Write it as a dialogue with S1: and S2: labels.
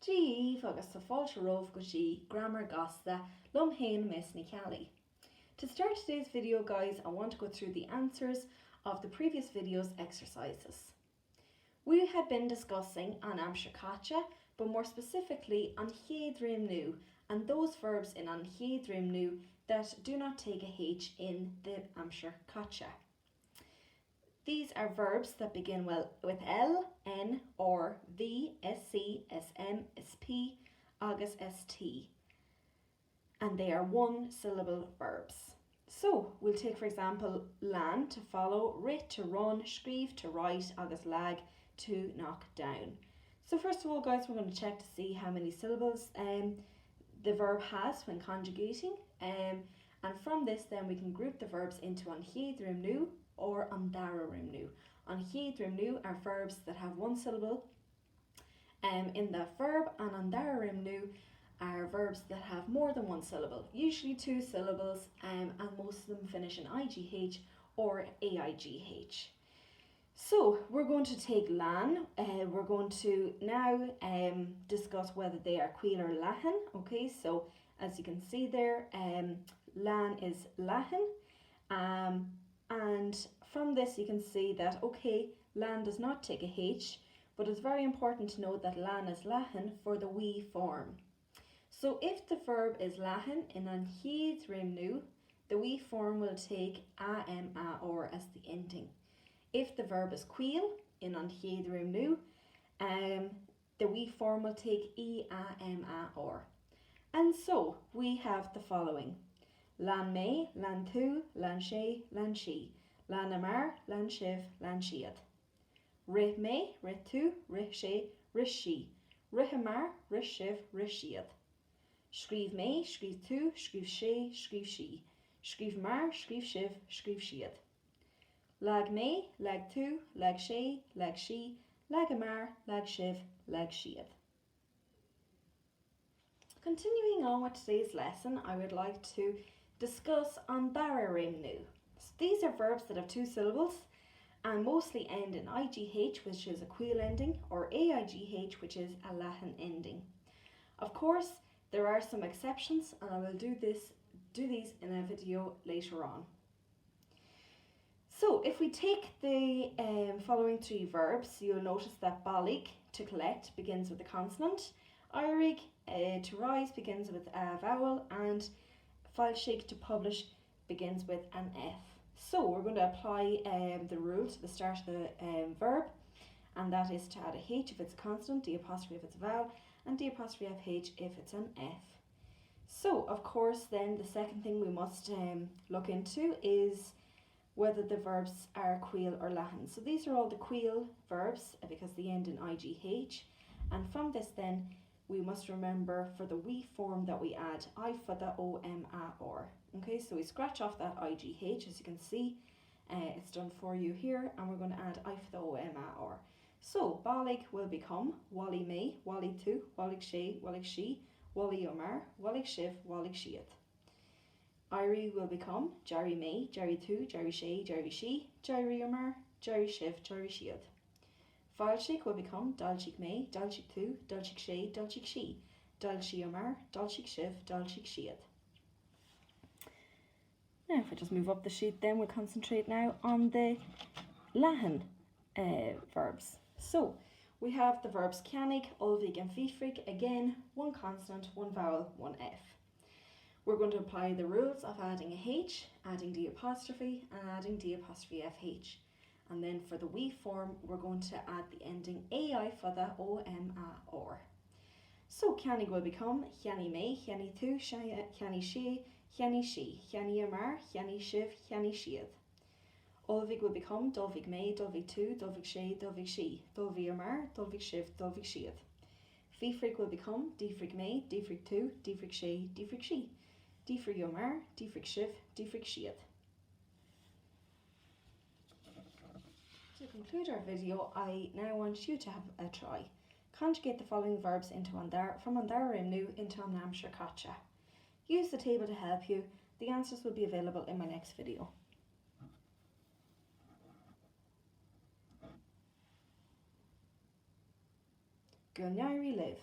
S1: Díomh agus sa fáilte romh go dtí grammar Gasta lom hain miss ní cealaí. To start today's video, guys, I want to go through the answers of the previous video's exercises. We had been discussing an Aimsir Chaite, but more specifically an Réimniú, and those verbs in an Réimniú that do not take a H in the Aimsir Chaite. These are verbs that begin with L, N, or V, SC, SM, SP, agus ST, and they are one syllable verbs. So we'll take, for example, lan to follow, writ to run, scríomh to write, agus lag to knock down. So first of all, guys, we're going to check to see how many syllables the verb has when conjugating, and from this then we can group the verbs into an Réimniú or an Dara Réimniú. An Réimniú are verbs that have one syllable in the verb, and an Dara Réimniú are verbs that have more than one syllable, usually two syllables, and most of them finish in IGH or AIGH. So we're going to take lan, we're going to now discuss whether they are Cuil or Lahan. Okay, so as you can see there, lan is Lahan, and from this you can see that, okay, lan does not take a H, but it's very important to note that lan is Lahan for the we form. So if the verb is Lahan in an Réimniú, the we form will take a or as the ending. If the verb is Cuil in an Réimniú, the we form will take a or. And so we have the following: lan me, lan tú, lan sé, lan sí, lan amar, lan sibh, lan siad. Ri me, ri tú, ri sé, ri sí, ri amar, ri sibh, ri siad. Scríomh me, scríomh tú, scríomh sé, scríomh sí, scríomh mar, scríomh sibh, scríomh siad. Lag me, lag tú, lag sé, lag sí, lag amar, lag sibh, lag siad. Continuing on with today's lesson, I would like to discuss an Dara Réimniú. So these are verbs that have two syllables and mostly end in IGH, which is a Cuil ending, or AIGH, which is a Lahan ending. Of course, there are some exceptions, and I will do these in a video later on. So if we take the following three verbs, you'll notice that balig, to collect, begins with a consonant, airig, to rise, begins with a vowel, and fáilsigh, to publish, begins with an F. So we're going to apply the rule to the start of the verb, and that is to add a H if it's a consonant, D apostrophe if it's a vowel, and D apostrophe FH if it's an F. So of course then the second thing we must look into is whether the verbs are Cuil or Lahan. So these are all the Cuil verbs because they end in IGH, and from this then we must remember for the we form that we add I for the or. Okay, so we scratch off that IGH, as you can see, it's done for you here, and we're going to add I for the or. So balig will become wally me, wally tú, wallig sé, wallig sí, wally omar, wallig sibh, wallig siad. Airí will become Jerry me, Jerry tú, Jerry sé, Jerry sí, Jerry omar, Jerry sibh, Jerry siad. Fáilsigh will become dalsigh me, dalsigh tú, dalsigh sé, dalsigh sí, dalsigh omar, dalsigh sibh, dalsigh siad. Now if I just move up the sheet, then we'll concentrate now on the Lahan verbs. So we have the verbs ceannig, olmhig and fífrig, again one consonant, one vowel, one F. We're going to apply the rules of adding a H, adding D apostrophe, and adding D apostrophe FH. And then for the we form, we're going to add the ending AI for the or. So ceannig will become cheanni me, cheanni tú, cheanni sé, cheanni sí, cheanni amar, cheanni sibh, cheanni siad. Olmhig will become dulmhig me, dulmhig tú, dulmhig sé, dulmhig sí, dulmhig amar, dulmhig sibh, dulmhig siad. Fífrig will become dífrig me, dífrig tú, dífrig sé, dífrig sí, dífrig omar, dífrig sibh, dífrig siad. To conclude our video, I now want you to have a try. Conjugate the following verbs from an Dara Réimniú into an Aimsir Chaite. Use the table to help you. The answers will be available in my next video. Gulnari live.